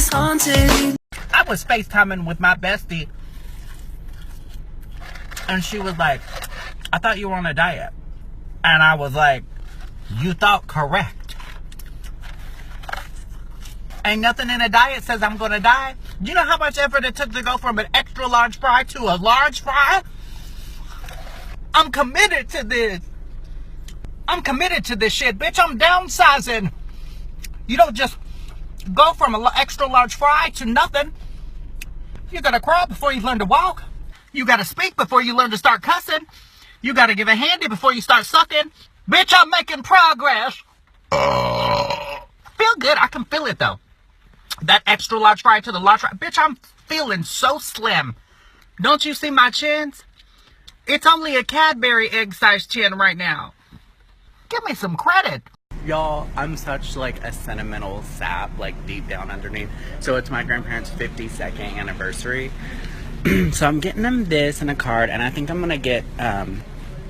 is haunted. I was FaceTiming with my bestie, and she was like, I thought you were on a diet. And I was like, you thought correct. Ain't nothing in a diet says I'm gonna die. You know how much effort it took to go from an extra large fry to a large fry? I'm committed to this. I'm committed to this shit, bitch. I'm downsizing. You don't just go from an extra large fry to nothing. You gotta crawl before you learn to walk. You gotta speak before you learn to start cussing. You gotta give a handy before you start sucking. Bitch, I'm making progress. Feel good. I can feel it, though. That extra large fry to the large fry. Bitch, I'm feeling so slim. Don't you see my chins? It's only a Cadbury egg-sized chin right now. Give me some credit. Y'all, I'm such like a sentimental sap, like deep down underneath. So it's my grandparents' 52nd anniversary. So I'm getting them this and a card, and I think I'm gonna get,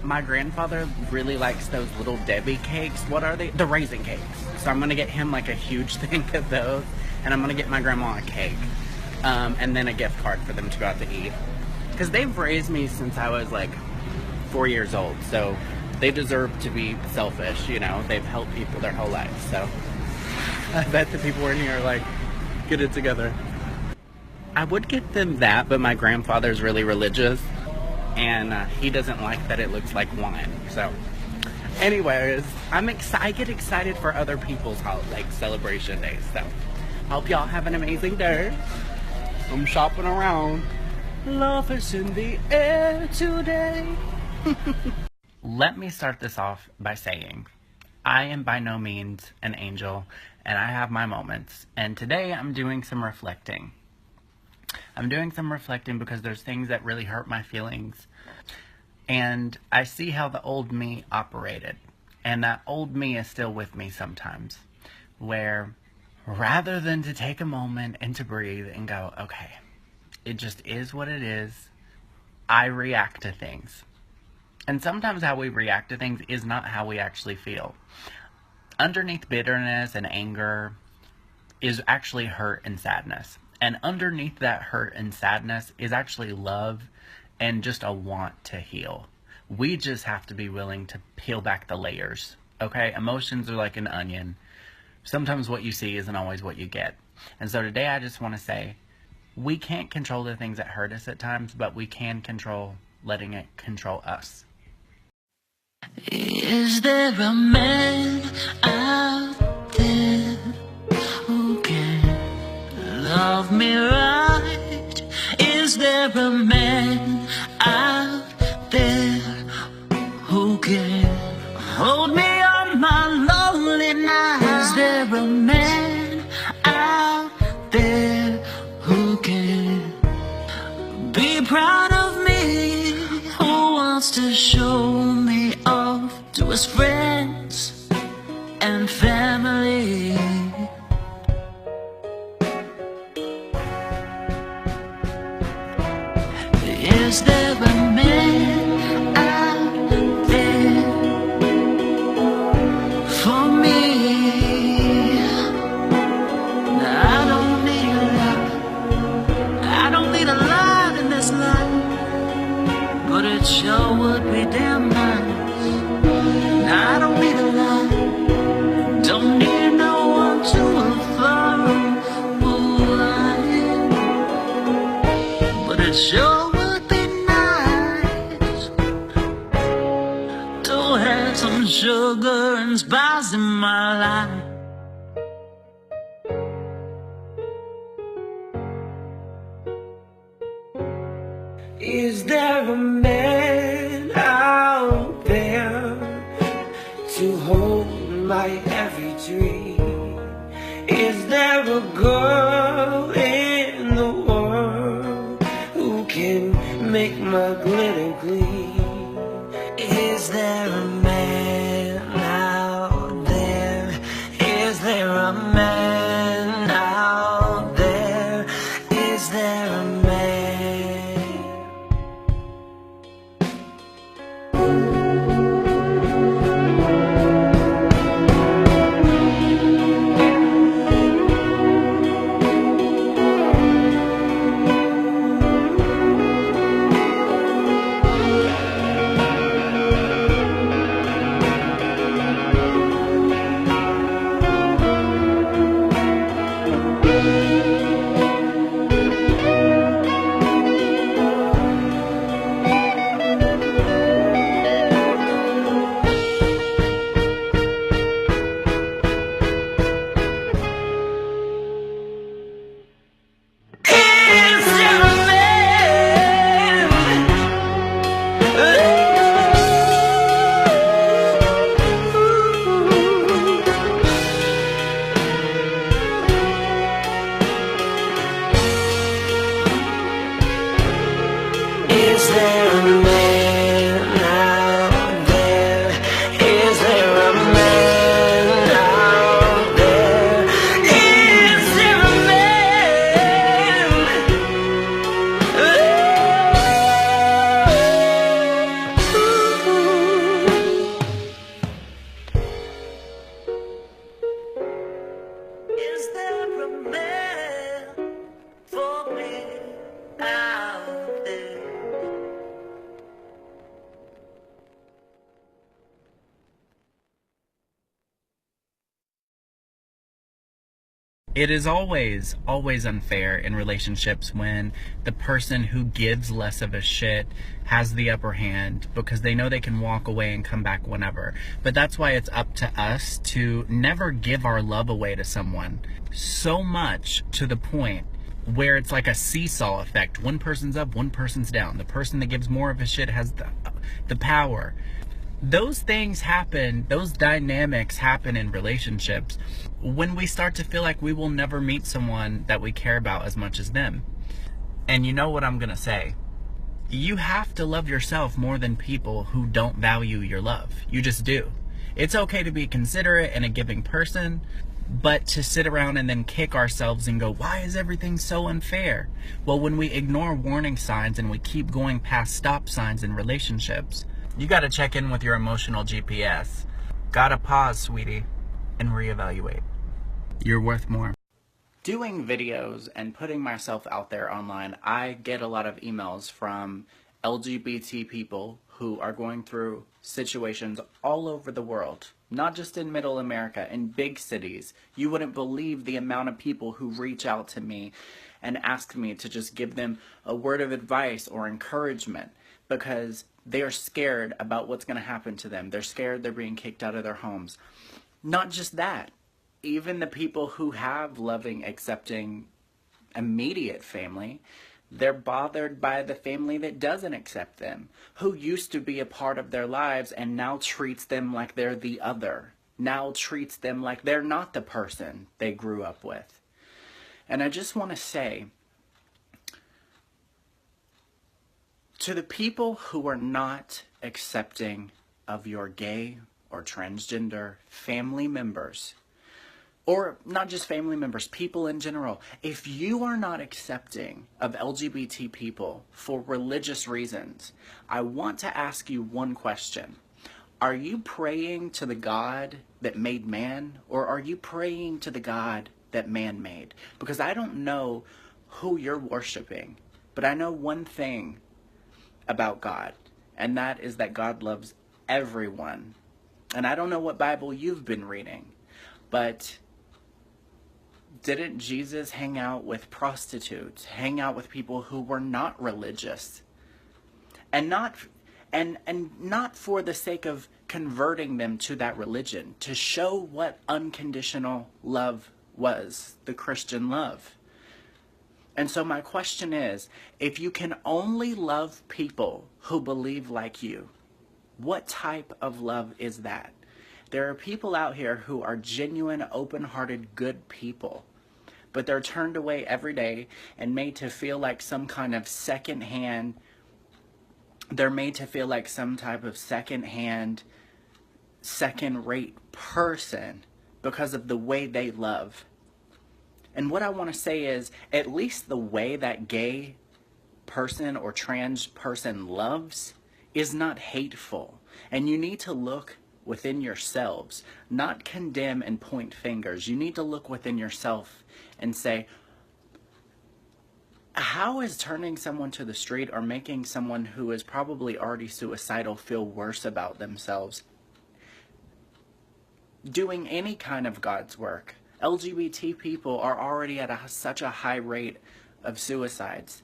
my grandfather really likes those little Debbie cakes. What are they? The raisin cakes. So I'm gonna get him like a huge thing of those, and I'm gonna get my grandma a cake. And then a gift card for them to go out to eat. Because they've raised me since I was like 4 years old, so they deserve to be selfish, you know? They've helped people their whole life, so I bet the people in here are like, get it together. I would get them that, but my grandfather's really religious, and he doesn't like that it looks like wine, so. Anyways, I get excited for other people's like celebration days, so. Hope y'all have an amazing day. I'm shopping around. Love is in the air today. Let me start this off by saying, I am by no means an angel, and I have my moments. And today I'm doing some reflecting. I'm doing some reflecting because there's things that really hurt my feelings. And I see how the old me operated. And that old me is still with me sometimes. Where rather than to take a moment and to breathe and go, okay, it just is what it is, I react to things. And sometimes how we react to things is not how we actually feel. Underneath bitterness and anger is actually hurt and sadness. And underneath that hurt and sadness is actually love and just a want to heal. We just have to be willing to peel back the layers, okay? Emotions are like an onion. Sometimes what you see isn't always what you get. And so today I just want to say, we can't control the things that hurt us at times, but we can control letting it control us. Is there a man out there who can love me right? Is there a man out there who can hold me on my lonely night? Is there a man out there who can be proud of me? Who wants to show me off to his friends and family? Is there a man out there for me? I don't need a lot. I don't need a lot in this life, but it sure would be damn nice. I don't need a lot. Don't need no one to follow who I am, but it sure would be nice to have some sugar and spice in my life. Is there a man out there to hold my every dream? Is there a girl in the world who can make my glitter gleam? Is there a man out there? Is there a man out there? Is there a man? It is always, always unfair in relationships when the person who gives less of a shit has the upper hand because they know they can walk away and come back whenever. But that's why it's up to us to never give our love away to someone so much to the point where it's like a seesaw effect. One person's up, one person's down. The person that gives more of a shit has the power. Those things happen, those dynamics happen in relationships when we start to feel like we will never meet someone that we care about as much as them. And you know what I'm gonna say? You have to love yourself more than people who don't value your love. You just do. It's okay to be considerate and a giving person, but to sit around and then kick ourselves and go, why is everything so unfair? Well, when we ignore warning signs and we keep going past stop signs in relationships, you gotta check in with your emotional GPS. Gotta pause, sweetie, and reevaluate. You're worth more. Doing videos and putting myself out there online, I get a lot of emails from LGBT people who are going through situations all over the world, not just in Middle America, in big cities. You wouldn't believe the amount of people who reach out to me and ask me to just give them a word of advice or encouragement because they are scared about what's going to happen to them. They're scared they're being kicked out of their homes. Not just that. Even the people who have loving, accepting, immediate family, they're bothered by the family that doesn't accept them, who used to be a part of their lives and now treats them like they're the other, now treats them like they're not the person they grew up with. And I just want to say, to the people who are not accepting of your gay or transgender family members, or not just family members, people in general, if you are not accepting of LGBT people for religious reasons, I want to ask you one question. Are you praying to the God that made man, or are you praying to the God that man made? Because I don't know who you're worshiping, but I know one thing about God, and that is that God loves everyone. And I don't know what Bible you've been reading, but didn't Jesus hang out with prostitutes, hang out with people who were not religious? And not for the sake of converting them to that religion, to show what unconditional love was, the Christian love. And so my question is, if you can only love people who believe like you, what type of love is that? There are people out here who are genuine, open-hearted, good people, but they're turned away every day and made to feel like some kind of second-hand, they're made to feel like some type of second-hand, second-rate person because of the way they love. And what I want to say is, at least the way that gay person or trans person loves is not hateful. And you need to look within yourselves, not condemn and point fingers. You need to look within yourself and say, how is turning someone to the street or making someone who is probably already suicidal feel worse about themselves? Doing any kind of God's work. LGBT people are already at such a high rate of suicides.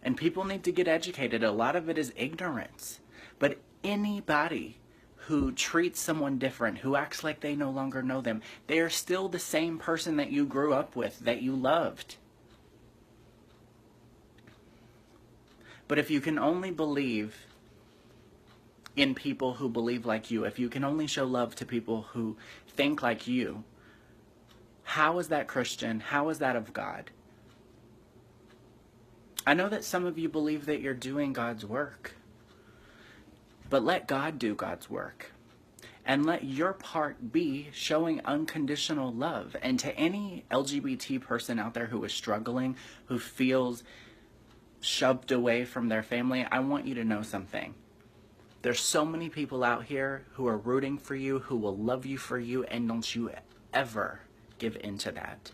And people need to get educated. A lot of it is ignorance. But anybody who treats someone different, who acts like they no longer know them, they are still the same person that you grew up with, that you loved. But if you can only believe in people who believe like you, if you can only show love to people who think like you, how is that Christian? How is that of God? I know that some of you believe that you're doing God's work, but let God do God's work. And let your part be showing unconditional love. And to any LGBT person out there who is struggling, who feels shoved away from their family, I want you to know something. There's so many people out here who are rooting for you, who will love you for you, and don't you ever give into that.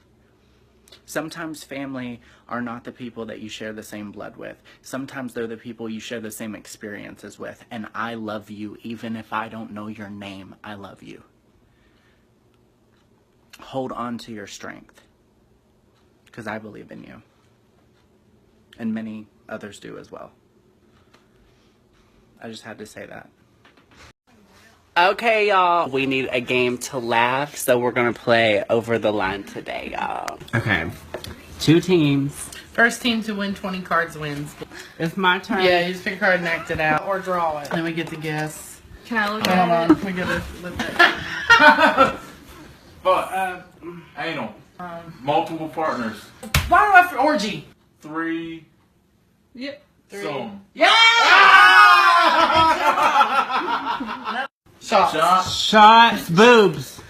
Sometimes family are not the people that you share the same blood with. Sometimes they're the people you share the same experiences with. And I love you even if I don't know your name. I love you. Hold on to your strength. because I believe in you. And many others do as well. I just had to say that. Okay, y'all. We need a game to laugh, so we're gonna play Over the Line today, y'all. Okay. 2 teams. First team to win 20 cards wins. It's my turn. Yeah, you just pick a card and act it out. Or draw it. Then we get to guess. Can I look Hold at on. We gotta let that. But anal. Multiple partners. Why do I have orgy? 3. Yep. Some. Yeah! Shots. Shots, boobs.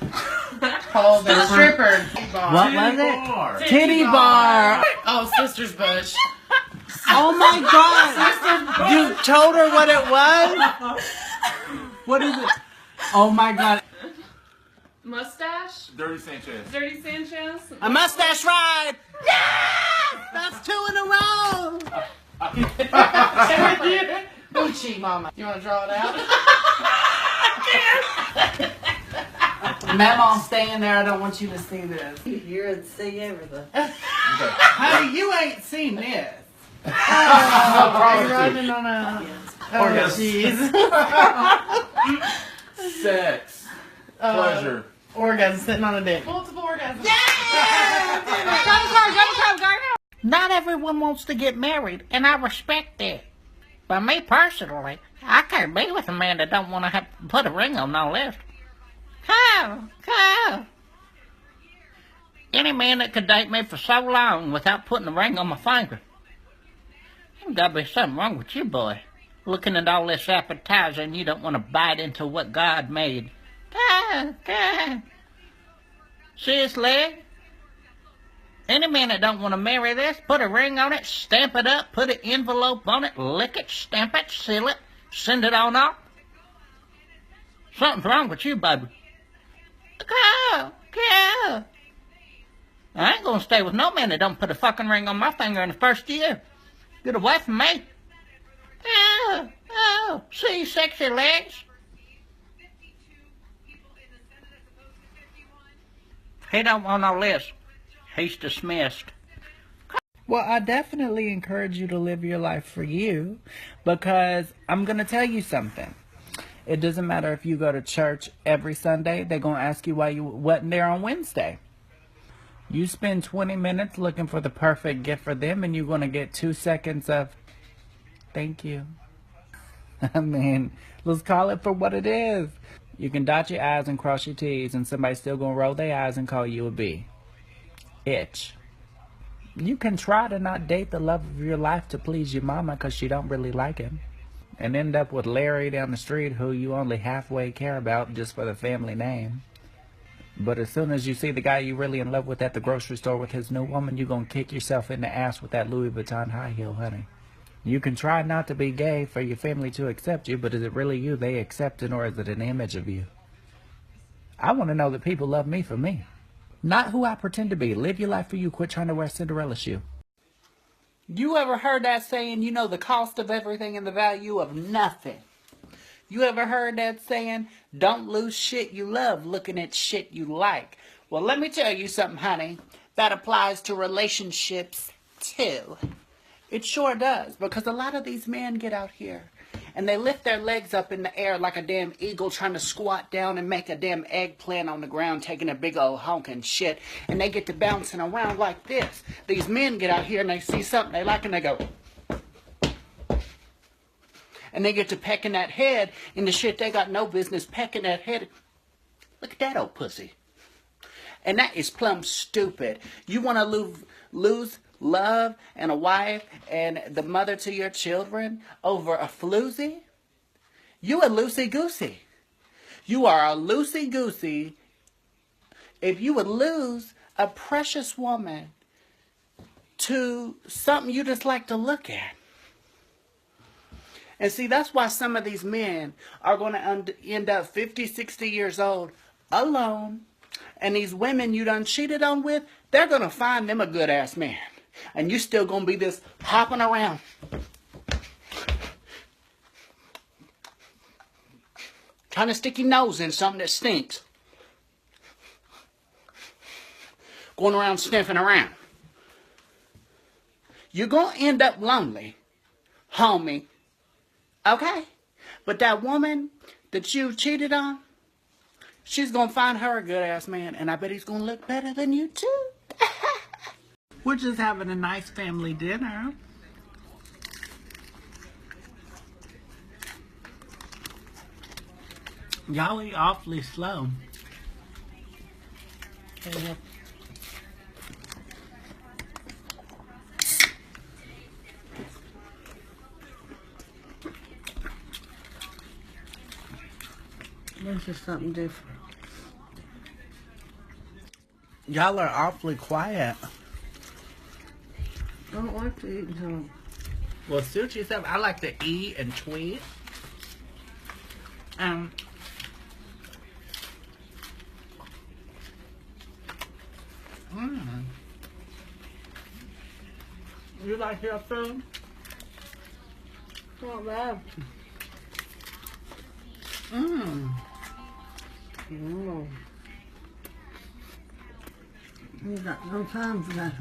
Hold the stripper. What was it? Bar. Titty bar. Oh, Sister's Bush. Oh my god. You told her what it was? What is it? Oh my god. Mustache? Dirty Sanchez. Dirty Sanchez? A mustache ride. Yeah! That's 2 in a row. Gucci, mama. You want to draw it out? Mama, stay in there. I don't want you to see this. You're at see everything. Honey, you ain't seen this. Are you riding on a... Oh, jeez. Sex. Pleasure. Orgasm, sitting on a dick. Multiple orgasms. Not everyone wants to get married, and I respect that. But me personally, I can't be with a man that don't want to have to put a ring on no list. How? Any man that could date me for so long without putting a ring on my finger. There's gotta be something wrong with you, boy. Looking at all this appetizer and you don't want to bite into what God made. See this leg? Any man that don't want to marry this, put a ring on it, stamp it up, put an envelope on it, lick it, stamp it, seal it, send it on off. Something's wrong with you, baby. Go. I ain't gonna stay with no man that don't put a fucking ring on my finger in the first year. Get away from me. Oh, see sexy legs? He don't want no list. He's dismissed. Well, I definitely encourage you to live your life for you, because I'm going to tell you something. It doesn't matter if you go to church every Sunday, they're going to ask you why you wasn't there on Wednesday. You spend 20 minutes looking for the perfect gift for them, and you're going to get 2 seconds of, thank you. I mean, let's call it for what it is. You can dot your I's and cross your T's, and somebody's still going to roll their eyes and call you a B. Itch. You can try to not date the love of your life to please your mama because she don't really like him, and end up with Larry down the street who you only halfway care about just for the family name. But as soon as you see the guy you really in love with at the grocery store with his new woman, you're going to kick yourself in the ass with that Louis Vuitton high heel, honey. You can try not to be gay for your family to accept you, but is it really you they accepting, or is it an image of you? I want to know that people love me for me. Not who I pretend to be. Live your life for you. Quit trying to wear Cinderella shoe. You ever heard that saying, you know the cost of everything and the value of nothing? You ever heard that saying, don't lose shit you love looking at shit you like? Well, let me tell you something, honey. That applies to relationships, too. It sure does, because a lot of these men get out here and they lift their legs up in the air like a damn eagle trying to squat down and make a damn eggplant on the ground taking a big old honking shit, and they get to bouncing around like this. These men get out here and they see something they like and they go, and they get to pecking that head in the shit they got no business pecking that head. Look at that old pussy. And that is plumb stupid. You want to lose love and a wife and the mother to your children over a floozy? You a loosey-goosey. You are a loosey-goosey if you would lose a precious woman to something you just like to look at. And see, that's why some of these men are going to end up 50, 60 years old alone. And these women you done cheated on with, they're going to find them a good-ass man. And you still going to be this hopping around. Trying to stick your nose in something that stinks. Going around sniffing around. you're going to end up lonely, homie. Okay? But that woman that you cheated on, she's going to find her a good-ass man, and I bet he's going to look better than you, too. We're just having a nice family dinner. Y'all eat awfully slow. This is something different. Y'all are awfully quiet. I don't like to eat until... Well, suit yourself. I like to eat and tweet. You like your food? Not bad. You got no time for that.